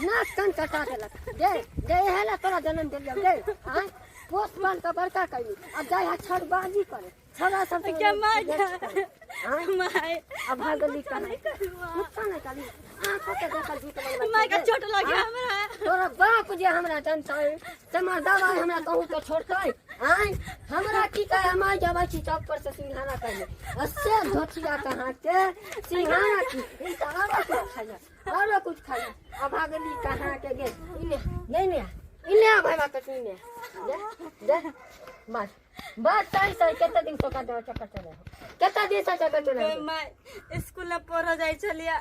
नाक कान कटा देलक दे दे हेला तोरा जन्म दिलियो दे हां पोस्टमैन का बड़का कइली आ जाय हा छड़बाजी करे छड़ा सब क्या माय माय अब भागली का नुकसान है काली आंखों के देखल झूठ बोल माय का चोट लगे हमरा तोरा बाप जे हमरा जनता है तमार दवाई हमरा कहू के छोड़तै आय हमरा की कहे माय जाबै छी चौक पर से सिंघाड़ा कहले अस्से धोतिया कहां के सिंघाड़ा की ई सारा कुछ खाया और कुछ खाया अब भागली कहां के गे इने इने भाई बात सुने दे मार बात सही केते दिन सोका देव चक्कर चले केते दिन से चक्कर चले माय स्कूल में पढ़ जाय छलिया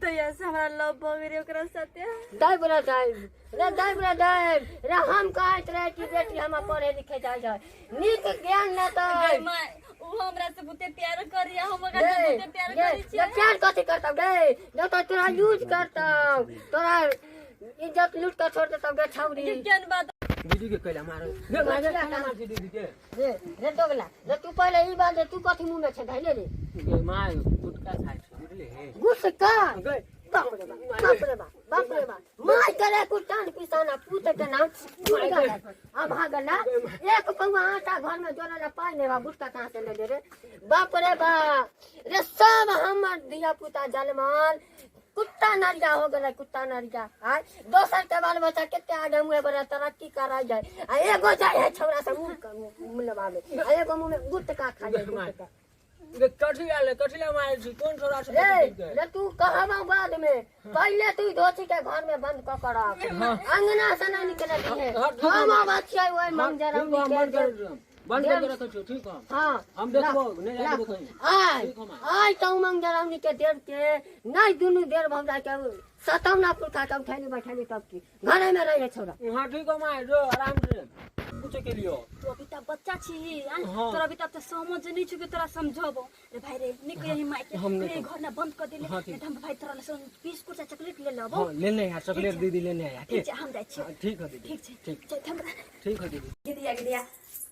तो ऐसे हमरा लव भगरे ओकरा साथे दाई बोला दाई रे हम कहत रहे कि बेटी हम पढ़े लिखे जाय नीक ज्ञान न तो माय उ हमरा से बहुते प्यार करिया हम ओकरा से बहुते प्यार करै छी प्यार कथि करतौ गे जो तो तोरा यूज करतौ तोरा इज्जत लूट कर छोड़ देतौ गे छौरी केन बात दीदी के कहला मारो गे मार के दीदी के रे दोगला रे तू पहले ई बात तू कथि मुंह में छे धैले रे गे माय गुटका खाय छै बुझले गुटका गे बाप रे बाप माय करे कुटान किसाना पूत के नाम अब भागला एक पौवा आटा घर में जोड़ला पाई ने बा गुटका कहां से ले रे बाप रे रे सब हमर दिया पुता जलमाल कुत्ता नरिया हो गला कुत्ता नरिया हां दोसर के बाल बच्चा केते आगे मुंह बड़ा तरक्की करा जाए आ एगो जाय है छौरा से मुंह लगावे आ एगो मुंह में गुटका खा जाए गुटका गे कठिला मार छी कोन छोरा से रे तू कहबा बाद में पहले तू धोती के घर में बंद क कर अंगना से ना निकले है हम आवाज छै ओय मंजर हम निकल बंद कर रखो छो ठीक है हां हम देखबो नहीं जाके देखो आई तो मंजर हम के देर के नहीं दुनु देर भौजा के सतौना पुरखा के उठानी बैठानी तब की घरे में रहे छोरा हां ठीक है माय जो आराम से कुछ के लियो तो अभी तक बच्चा छी तोरा अभी तक समझ नहीं छु के तोरा समझबो रे भाई रे निकले ही माय के घर ना बंद कर देले हम भाई तोरा ले बिस्कुट आ चॉकलेट ले लेबो हां ले ले यार चॉकलेट दीदी लेने आया के हम जाय छी ठीक है दीदी ठीक है ठीक है दीदी गिदिया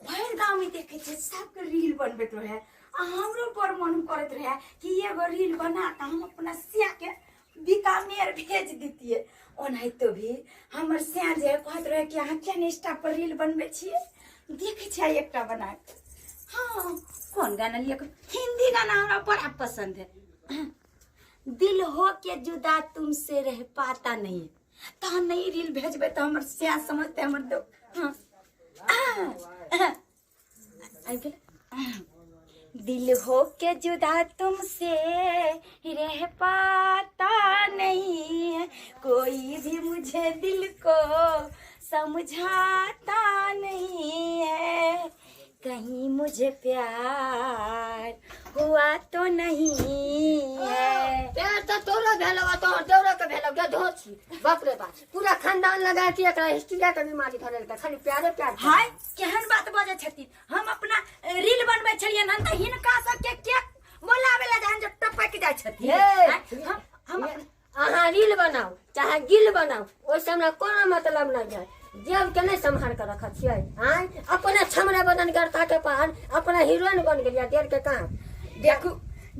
भर गांव में देखे छे सबके रील बनबैत रहे आ हमरो पर मन करत रहे कि एगो रील बना त हम अपना सिया के बीकानेर भेज दितिए ओनाहि तो भी हमर सिया जे कहत रहे कि अहाँ किया इंस्टा पर रील बनबै छिए देखे छै एकटा बना हां कोन गाना लिया हिंदी गाना हमरा बड़ा पसंद है दिल हो के जुदा तुमसे रह पाता नहीं तो नहीं रील भेजबे तो हमर सिया समझते हमर दो हां दिल हो के जुदा तुमसे रह पाता नहीं है कोई भी मुझे दिल को समझाता नहीं है कहीं मुझे प्यार हुआ तो नहीं है प्यार तो तोरा भेलवा तो देवरा के भेलव के धोची बाप रे बाप पूरा खानदान लगा के एकरा हिस्ट्रिया के बीमारी धरल के खाली प्यारे प्यार हाय केहन बात बजे छथिन हम अपना रील बनबै छलिए न त हिनका सबके के बोलावे ला जान जे टपक जाय छथिन हम अहाँ रील बनाओ चाहे गिल बनाओ ओइसे हमरा कोनो मतलब नहीं है जेब के नहीं संभाल कर रखा छियै हां अपने छमरा बदन करता के पार अपना हीरोइन बन गेलिया देर के काम देखू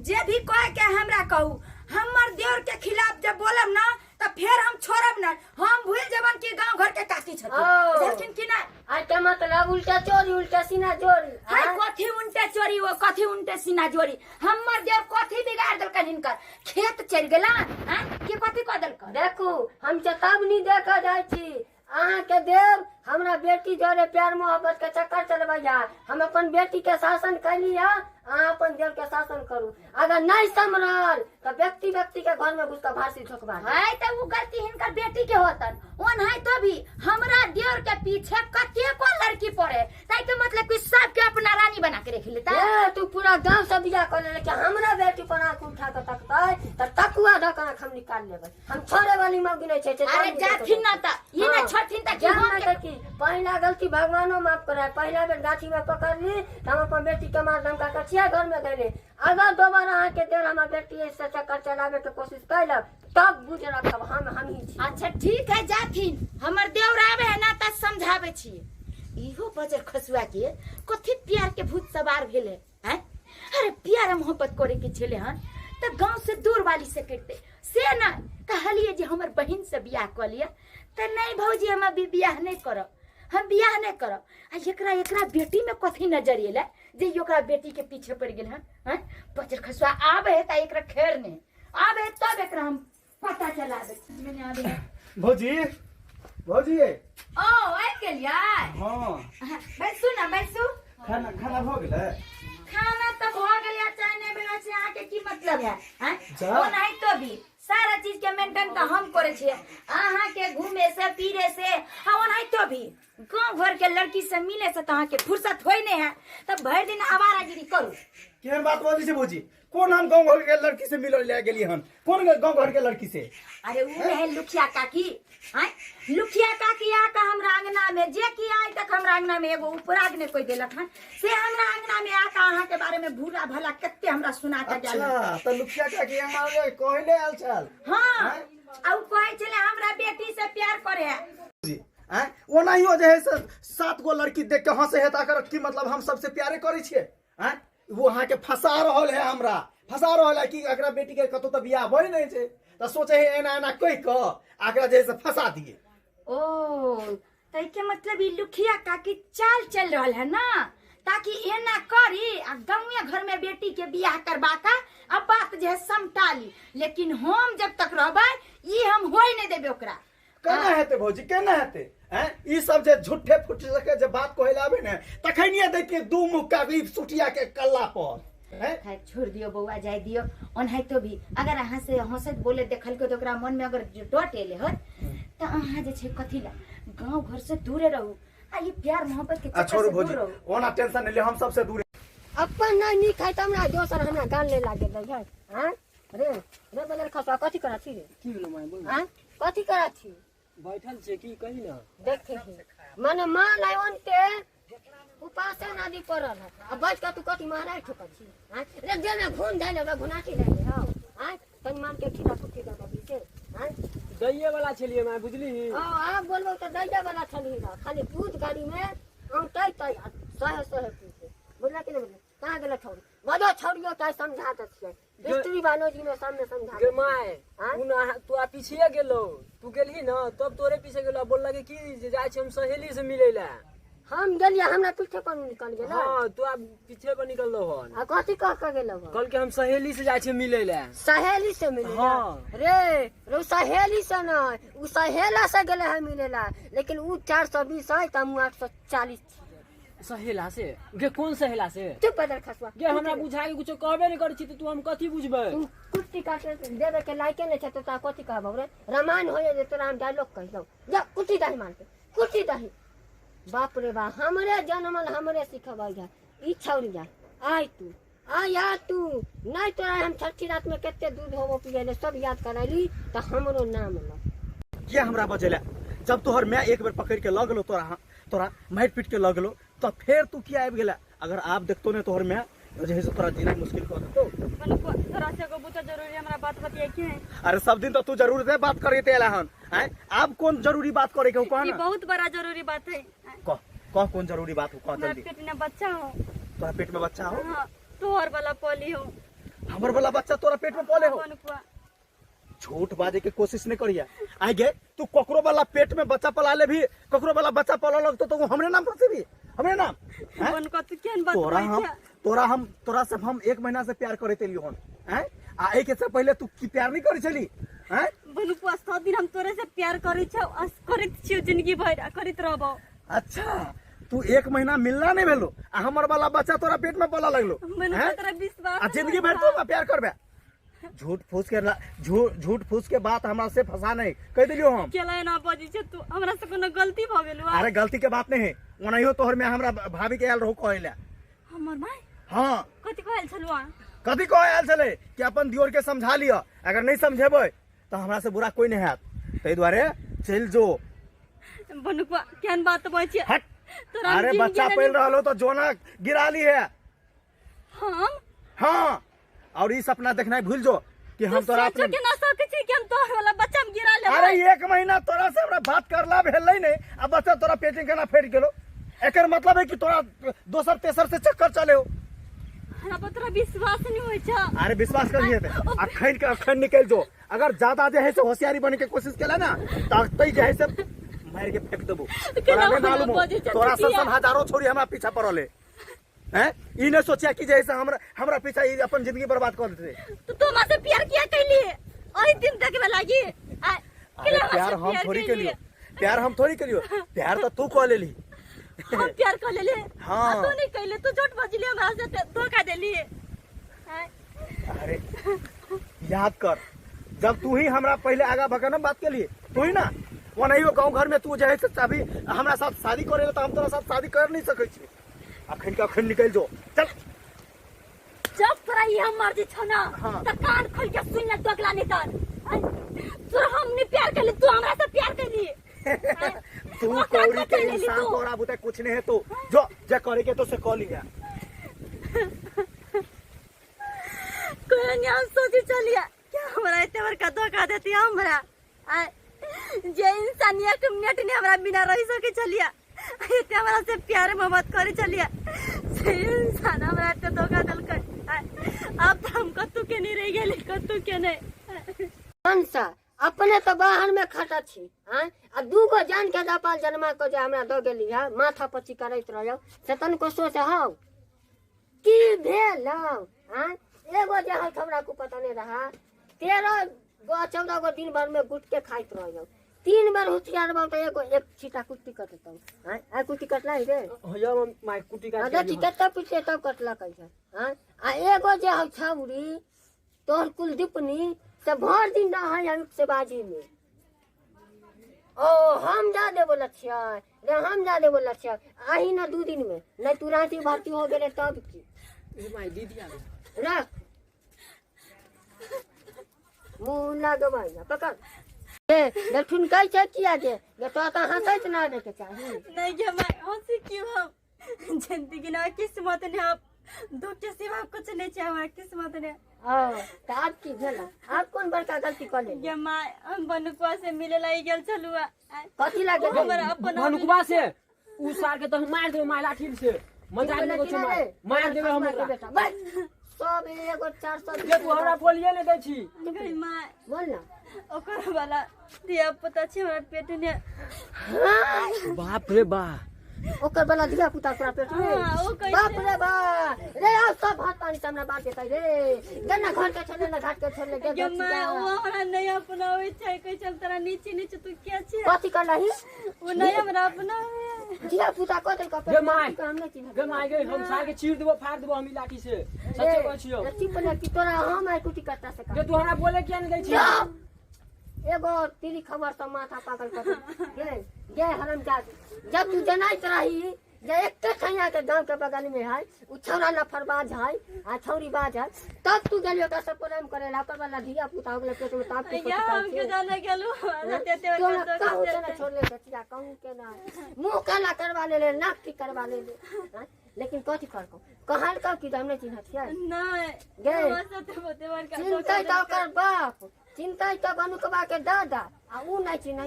जे भी कह के हमरा कहू हमर देवर के खिलाफ जब बोलब ना तो फिर हम छोड़ब ना हम भूल जबन के गांव घर के काकी छथिन लेकिन कि ना आ के मतलब उल्टा चोरी उल्टा सीना जोरी हाय कथि उल्टा चोरी वो कथि उल्टा सीना जोरी हमर देव कथि बिगाड़ देलकन हिनकर खेत चल गेला हां के कथि क देलक देखू हम चेतावनी देखा जाय छी अहाँ के देव हमरा बेटी जोरे प्यार मोहब्बत के चक्कर चलबैया हम अपन बेटी के शासन कैलिया अहाँ अपन देव के शासन करू अगर नहीं संभरल तो व्यक्ति के घर में घुस के फांसी ठोकबा है तो वो गलती हिनकर बेटी के होतन ओन है तो भी हमरा देवर के पीछे कते को लड़की पड़े ताई के मतलब कि सब के अपना रानी बना के रख लेता ए तू पूरा गांव से बिया कर ले कि हमरा बेटी पर आंख उठा के तकतै त तकुआ ढक आंख हम निकाल लेबै हम छोड़े वाली मौगी नहीं छै अरे जाथिन ना त ये ना छथिन त की पहला गलती भगवानो माफ करे पहला बेर गाछी में पकड़ ली हम अपन बेटी के मार धमका के छिया घर में देले अगर दोबारा आके के देर हमर बेटी से चक्कर चलावे के कोशिश कैलक तब बुझ रखब हम ही छी अच्छा ठीक है जाथिन हमर देवर आवे है ना त समझावे छी इहो बजर खसुआ के कथि प्यार के भूत सवार भेले हैं अरे प्यार मोहब्बत करे के छले हन त गांव से दूर वाली से करते से ना कहलिए जे हमर बहन से बियाह कर लिया तो नहीं भौजी हम अभी बियाह नहीं करब, हम बियाह नहीं करब। आ एकरा बेटी में कथी नजर एले जे ओकरा बेटी के पीछे पड़ गेल हैं। बजर खसुआ आबे है त एकरा खेर नहीं आबे तब एकरा हम पता चला दे। मैंने आबे भौजी भौजी ओ आइ गेलियै। हाँ बैसू ना बैसू। खाना खाना हो गेलै? खाना तो हो गया, चाहे नहीं भेल छै अहाँ के की मतलब है? जा। ओ नहीं तो भी सारा चीज के मेंटेन तो हम करे छियै। अहाँ के घूमे से फिरे से हम नहीं तो भी गांव घर के लड़की से मिले से तो अहाँ के फुर्सत होई नहीं है, तब भर दिन आवारागिरी करू। केहन बात बोली छै भौजी? कौन हम गांव घर के लड़की से मिले ले गेली हन? कौन गांव घर के लड़की से? अरे वो है लुखिया काकी। लुखिया काकी आका हमरा अंगना में जे की आज तक हमरा अंगना में एगो उपराग ने कोई देलक हन से हमरा अंगना में आका अहाँ के बारे में बुरा भला कते हमरा सुना के जाल। अच्छा तो लुखिया का के हमारे कहले आल चल। हां अब कहै छले हमरा बेटी से प्यार करे है जी। ओनाहियो जे है 7 गो लड़की देख के हंसे है ताकर की मतलब हम सबसे प्यारे करे छिए? वो अहाँ के फंसा रहल है, हमरा फंसा रहल है कि एकरा बेटी के कतो त बियाह होई नहीं छै त सोचे है एना एना कह के आकरा जैसे फंसा दिए। ओ तै के मतलब ई लुखिया काकी चाल चल रहल है ना, ताकि एना करी आ गाँवे घर में बेटी के बियाह करबा का अब बात जे है समटाली। लेकिन हम जब तक रहबै ई हम होई नहीं देबे ओकरा। केना हेते भौजी केना हेते? ई सब जे झूठे फुटे के जे बात कहले आबे ने तखनिए दैतिए दू मुक्का भी सुटिया के कल्ला पर। छोड़ दियो बउआ जाय दियो। ओनहि तो भी अगर अहाँ से हंसत बोले देखल के तो ओकरा मन में अगर डट एले हो त अहाँ जे छै कथी ला गांव घर से दूरे रहू। आ ये प्यार मोहब्बत के चक्कर से दूर रहू। ओना टेंशन ले हम सबसे दूर। अपन नहीं नी खाई त हमरा दोसर हमरा गाल ले लागे दे है। हां रे रे बदल खसवा कथी करा छी रे? की भेलो माय बोल? हां कथी करा छी? बैठल छै की कही ना? देखे माने मां लायन के उपास नदी पड़ल है। अब बैठ के तू कथी मारै ठोक छी? हां रे जे में घुन दे ले घुनाटी दे ले हां हां तन मान के खिला कुटी दे दबी से हां दैये वाला छलिए माय बुझली? आप बोलबो त दैया वाला छली खाली पूछ गाड़ी में हम तय तय सहे सहे पूछे बोला कि नहीं बोला कहां गेल छोड़ी बजो छोड़ियो त समझा दे छिए स्त्री बानो जी में सामने समझा गे माय तू आ पीछे गेलो, तू गेलही ना तब तोरे पीछे गेलो बोल लगे की जे जाय छै हम सहेली से मिले ला। हम गेलिए हमरा पीछे कोन निकल गेल? हां तू आ पीछे पर निकल लो हन। आ कथी कह के गेल हो? कल के हम सहेली से जाय छै मिले ला। सहेली से मिले? हां रे रो सहेली से न उ सहेला से गेले है मिलेला, लेकिन उ 420 है त हम 840 सहेला से। गे कौन सहेला से? चुप बदल खसवा गे हमरा बुझा के कुछ कहबे नहीं करै छी त तू हम कथी बुझबै? तू कुट्टी काटे देवे के लायके नहीं छै त ता कथी कहबो रे? रामायण होय जे तोरा हम डायलॉग कह दऊ जा कुट्टी दही मार के कुट्टी दही। बाप रे बा हमरे जन्मल हमरे सिखबै जा ई छौरी जा आय तू आ तू नहीं तोरा हम छठी रात में केते दूध होबो पियले सब याद करैली त हमरो नाम ल क्या हमरा बजेला जब तोहर मैं एक बार पकड़ के लगलो तोरा मार पीट के लगलो तो फिर तू क्या आबि गेला? अगर आप देखतो ने तोहर मैं जे से तोरा जीना मुश्किल कर देतो। तोरा से को बुता जरूरी हमरा बात बतिया के है। अरे सब दिन तो तू जरूर से बात करे तेला हन हैं अब कौन जरूरी बात करे के कह ये ना? बहुत बड़ा जरूरी बात है। कह कौन जरूरी बात हो? कह मेरे जल्दी। पेट में बच्चा हो। तोरा पेट में बच्चा हो? हां तोहर वाला पली हो। हमर वाला बच्चा तोरा पेट में पले हो? बनुआ झूठ बाजे के कोशिश नहीं करिया। आई गे तू ककरो वाला पेट में बच्चा पला ले भी ककरो वाला बच्चा पला लगतो तो हमरे नाम पर भी हमरे नाम बनको तू केन बात बोलै छै? तोरा से हम 1 महीना से प्यार करे तेलियो हन हैं आ ए के से पहले तू की प्यार नहीं करै छली हैं? बनुआ 7 दिन हम तोरे से प्यार करै छौ करैत छियो जिंदगी भर करैत रहबो। अच्छा तू 1 महीना मिलना नहीं भेलो आ हमर वाला बच्चा तोरा पेट में पला लगलो बनुआ तोरा विश्वास आ जिंदगी भर तू प्यार करबे? झूठ फूस के बात हमरा से फंसा नहीं कह दिलियो हम। केला ना बजी छै तू हमरा से कोनो गलती भ गेल? अरे गलती के बात नहीं है ओनाहियो तोहर में हमरा भाभी के आयल रहो कहले हमर माय हां कथि कहल छलुआ? कथी कह आयल छले कि अपन दियोर के समझा लियो अगर नहीं समझेबै तो हमरा से बुरा कोई नहीं हैत तै दुआरे चल जो। बनुआ केन बात बोलै छै? हट अरे बच्चा पैल रहलो तो जोना गिरा ली है। हम हाँ और ई सपना देखना भूल जो कि हम तोरा अपने के ना सकै छी कि हम तोहर वाला बच्चा में गिरा ले। अरे 1 महीना तोरा से हमरा बात करला भेलै नहीं अब बच्चा तोरा पेट केना फैट गेलो एकर मतलब है कि तोरा दोसर तेसर से चक्कर चले हो हमरा पर तोरा विश्वास नहीं होय छ। अरे विश्वास करिए अखन के अखन निकल जो। अगर ज्यादा जे है से होशियारी बने के कोशिश केला ना तो तई जे है से मार के फेंक देबो। तोरा नहीं मालूम हो तोरा सब हजारों छोरी हमरा पीछा पड़ले हैं। ई ने सोचिया कि जैसे हमरा पीछा ई अपन जिंदगी बर्बाद कर देते। तो तुम हमसे प्यार किया कैली ओई दिन तक में लागी। अरे प्यार हम थोड़ी के लिए प्यार हम थोड़ी करियो प्यार तो तू कह लेली। हम प्यार कर लेले हाँ तू नहीं कहले तू झूठ बजली हमरा से धोखा देली। अरे याद कर जब तू ही हमरा पहले आगा भगन बात के लिए तू ही ना वो नहीं हो गाँव घर में तू जो है अभी हमरा साथ शादी करे तो हम तोरा साथ शादी कर नहीं सके छी। अखन के अखन निकल जो चल। जब तोरा ये हम मर्जी छ ना हाँ। त कान खोल के सुन ले दोगला निकल। तोरा हमने प्यार कर ली तू हमरा से प्यार कर ली। तू कौड़ी के इंसान तोरा बुते कुछ नहीं है तो जो जे करे के तो से कह लिया। कोई नहीं हम सोची चलिया क्या हमरा इतने बड़का धोखा देती हमरा। जे इंसान एक मिनट ने हमरा बिना रह सके चलिया इतने हमरा से प्यार मोहब्बत करे चलिया से इंसान हमरा इतने धोखा दलकै। अब तो हम कतु के नहीं रह गेली कतु के नहीं। कंसा अपने तो बाहर में खटा छी हैं आ दूगो जान के दापाल जन्मा को जे हमरा द गेली है माथा पची करैत रहौ से तनको सोच हौ की भेल हैं। एगो जे है हमरा को पता नहीं रहा 13 गो 14 गो दिन भर में गुट के खाइत रहौ 3 बार होशियार बात एगो एक छीटा कुट्टी कटतौ हैं आ कुट्टी कटला है रे होया माय कुटी का अगर टिकट पीछे तब कटला कैसे हैं आ एगो जे है छौरी तोहर कुलदीपनी से भर दिन रहा है से बाजी में। ओ हम जा दे बोला रे हम जा दे बोला आही ना 2 दिन में नहीं तू रांची भर्ती हो गए तब की माय दीदी आ रख मुंह लगवाई ना पकड़ ए ठुन कैसे किया दे ये तो हंसैत ना दे के चाहिए नहीं के मैं हंसी क्यों हम जिंदगी ना किस्मत ने अब दुख के सिवा कुछ नहीं चाहिए हमारा किस्मत ने। तो आप की भेला आप कौन बड़का गलती कर ले ये माँ हम बनुकुआ से मिले लाई गेल चलुआ कथी लागे हमारा अपन भनुकवा से उ सार के तो मार देबो माय लाठी से मजाक में कुछ मार देबो हम बेटा बस सब एगो 400 ये तू हमरा बोलिए ने दै छी। गई माँ बोल ना ओकर वाला दिया पता छै हमरा पेट ने। बाप रे बा ओकर वाला दिया पुता पूरा पेट में हाँ, वो कैसे? बाप रे बा रे आ सब भात पानी सामने बात देता रे गन्ना घर के छोड़ने ना घाट के छोड़ने के ये माँ वो हमरा नहीं अपनावे छै कह चल तोरा नीचे नीचे तू क्या छी कथी कर रही वो नहीं हमरा अपनावे दिया पुता को दे का गे माय हम नहीं चिन्ह गे माय गे हम सार के चीर देबो फाड़ देबो हम लाठी से सच्चे कहै छियो। चुप ना कि तोरा हम आई कुटी करता से गे तू हमरा बोले किया ने दै छी। एगो तेरी खबर तो माथा पागल कर ये हरामजादी जब तू जनाइत रही जे एक खैया के गांव के बगल में है उ छौरा लफरबाज है आ छौरी बाज है तब तू गेलियो ओकरा से प्रेम करे ला ओकर वाला धिया पुता हो गेले पेट में तब तू या हम के जाने गेलु देते तोरा वक्त कहू के ना छोड़ ले बचिया कहू के ना मुंह काला करवा ले नाक की करवा ले लेकिन कथी करको कहल का कि हमने चिन्ह छियै नहीं गे सते बोते वर का चिंता तो ओकर बाप चिंता तो बनुकबा के दादा आ उ नहीं चिन्ह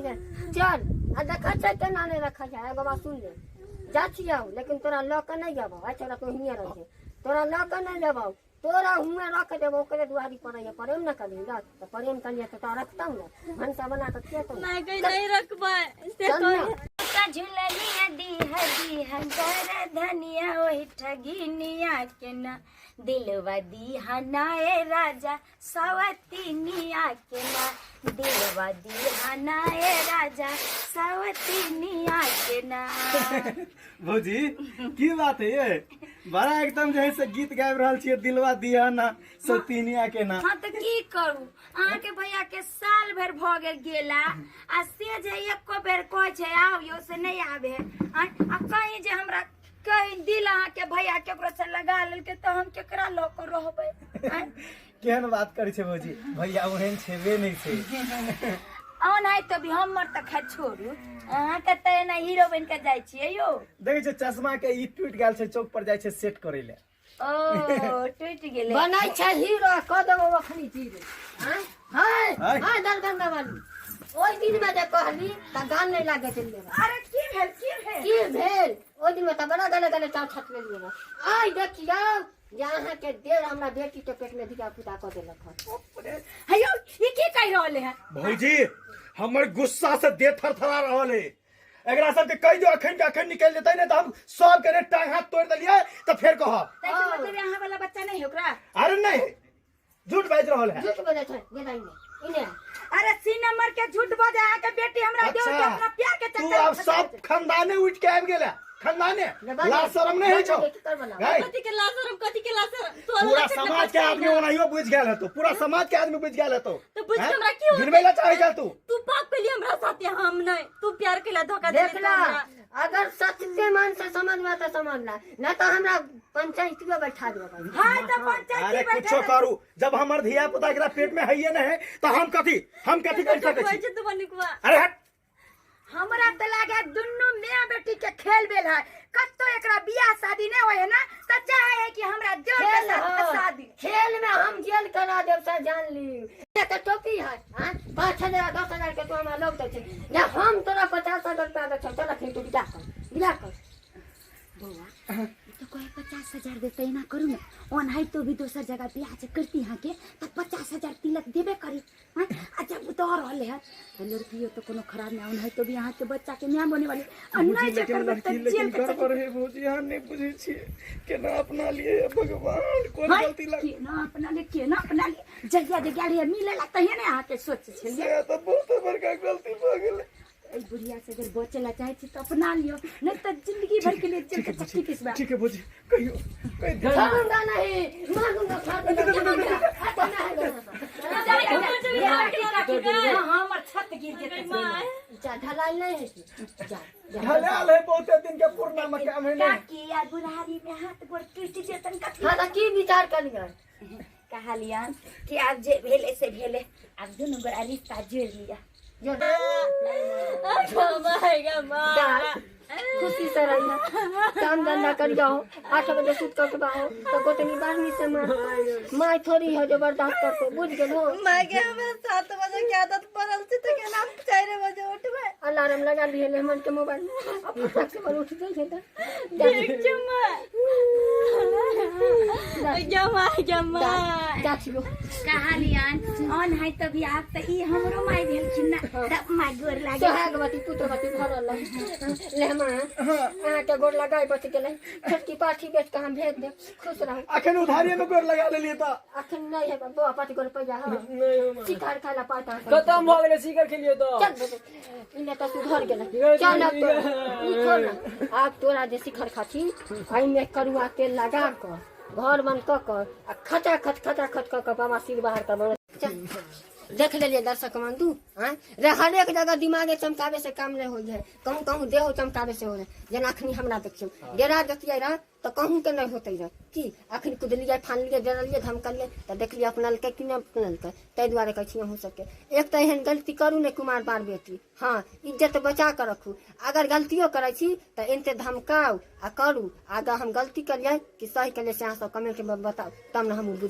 चल आ देखा छै केना नहीं रखा जाए एगो बात सुन ले जा छिया लेकिन तोरा ल के नहीं जाबो आ तोरा तो हिया रह जे तोरा ल के नहीं जाबो तोरा हुए रख देबो ओकरे दुआरी पर ये प्रेम न करी जा तो प्रेम करिए तो तोरा रखता हूं ना भंसा बना के के तो नहीं कहीं नहीं रखबा से चल ना। का झुलनिया दी हंगर धनिया ओही ठगिनिया के ना दिलवा दी हनाए राजा सवतीनिया के ना दिलवा दी हनाए राजा सवतीनिया के ना। भौजी की बात है ये बड़ा एकदम जे से गीत गाबि रहल छियै दिलवा दिया ना सतीनिया के ना। हाँ तो की करू अहाँ के भैया के साल भर भ गेला आ से जे एको बेर कह छै आबियो से नहीं आवे आ कहीं जे हमरा कहीं दिल अहाँ के भैया केकरो से लगा लेलके तो हम केकरा ल के रहबै। केहन बात करै छै भौजी भैया ओहन छेबे नहीं छै। नहीं तो भी हमर त खा छोड़ू अहाँ के त एना हीरो बन के जाय छियै यो देखै छै चश्मा के ई टूट गेल छै चौक पर जाय छै सेट करे ले ओ टूट गेले बनाई छै हीरो क देबो अखनी चीज हां हाय हाय। हाय दरगंगा वाली ओई दिन में जे कहली त गान नहीं लागे चलिए अरे की भेल की भेल ओई दिन में त बड़ा गले गले चाव छट लेलिए आई देखियो यहाँ के देर हमरा बेटी के पेट में धिया पुता कर देलक हन। हेयो ये की कह रहले हैं? भौजी हमर गुस्सा से देह थरथरा रहल है। एकरा सबके कह दो अखन के अखन निकल जेतै ने त हम सब के टांग हाथ तोड़ देलिए त फेर कहब। तैके मतलब यहाँ वाला बच्चा नहीं है ओकरा? अरे नहीं झूठ बाज रहल है। झूठ बोले छै गेलै ने इने। अरे सी नंबर के झूठ बजा के बेटी हमरा देव के अपना प्यार के तू चक्कर अब सब खानदाने उठ के आबि गेला। खानदाने लाज शरम नहीं है छौ। कथी के लाशरम कथी के लाशरम तोरा पूरा समाज के आदमी ओनाहियो बुझ गेल है तो पूरा समाज के आदमी बुझ गेल है तो बुझ के हमरा की हो गिरबेला चाहे जा तू पाप के लिए हमरा साथे हम नहीं तू प्यार के लिए धोखा दे देखला अगर सच्चे मन से समझ में तो समझना न तो हमरा पंचायत में बैठा देबो। हां तो पंचायत अरे में कुछो करू जब हमर धिया पुता एकरा पेट में हइये नहीं तो हम कथी कर सकै छी। तू बनिकवा अरे हट हमरा त लागे दुन्नु मियां बेटी के खेल बेल है। कत्तो एकरा बियाह शादी नहीं होए ना त चाहे है कि हमरा जोर के साथ शादी। खेल में हम जेल करा देब से जान ली। एक टोपी है हां 5,000 10,000 के तो हमरा लोग दे छै ना हम तोरा 50,000 रुपया दे छै। चल फिर तू बियाह कर बउआ तो कोई 50,000 देते ना करू ना ओन है तो भी दोसर जगह बियाह जे करती यहाँ के तो 50,000 तिलक देबे करी। हां आ जब तो रहले है तो लड़कियों तो कोनो खराब ना ओन है तो भी यहाँ के बच्चा के न्याय होने वाली अन्ना चक्कर में तो जेल के पर है भौजी हम नहीं बुझै छी केना अपना लिए भगवान कोन गलती लग के ना अपना ले जहिया जे गाड़ी मिले ला तहिया ने आके सोच छलिए से तो बहुत बड़का गलती भ गेलै। ए बुढ़िया से अगर बचेला चाहे छी तो अपना लियो नहीं तो जिंदगी भर के लिए जेल के चक्की पिसवा। ठीक है भौजी कहियो कह छोड़ूंगा नहीं मारूंगा फाड़ दूंगा। हमर छत गिर जेतै। जा ढलाई नहीं है जा हलाल है बहुते दिन के पुरना मकान है ना। काकी या बुढ़ारी में हाथ गोड़ टूट जेतन कथी हां की विचार करियो कहलिया कि अब जे भेले से भेले अब दुनु गोरा रिश्ता जोड़ लिया। जो माय खुशी से रहिया काम धंधा कर जाओ 8 बजे सूत कर बाहो तो गोतनी बारहवीं से माय थोड़ी है जो बर्दाश्त करते बुझ गेल हो। माय के हमरा 7 बजे के आदत पड़ल छै त के नाम 4 बजे उठबै अलार्म लगा लिए लेमन के मोबाइल में अब फटाक से पर उठ गई है तो देख जमा जमा जाछियो कहलियन ऑन है तभी आप त ई हमरो माय भेलखिन ना तब माय गोर लागे सोहागवती पुत्रवती भरल लेहमा अहाँ के गोर लगाई बच गेलै छोटकी पाठी बेच के हम भेज दे खुश रहो। अखन उधारी में गोर लगा लेलिए त अखन नहीं है बाबा पाटी गोर पैसा हो शिकार खाला पाता खत्म भ गेलै शिकार खेलियो तो चल बेटे इने तो सुधर गेलै चल अब तो ई छोड़ ना आप तोरा जे शिखर खाती आई में करुआ तेल लगा कर घर बंद कर आ खचा खच कर बाबा सिर बाहर कर चल देख ले दर्शक बंधु रे हर एक जगह दिमागे चमकावे से काम नहीं हो जाए कहूँ कहूँ देहो चमकावे से हो जाए जेना अखनी हमरा देखियो डेरा जतिये रह तो कहूँ के नहीं होते रह की अखन कुदलिए फानलिए डरलिए धमकलिए तो देखलिए अपनलकै कि नहीं अपनलकै ताहि दुआरे कहै छी अहूँ सबके एक तो एहन गलती करू नहीं कुमार बार बेटी। हाँ इज्जत बचा कर रखू अगर गलतियों करे छी तो इनते धमकाऊ आ करू अगर हम गलती करिए कि सही करिए से अहाँ सब कमेंट में बताओ तब न हम बुझ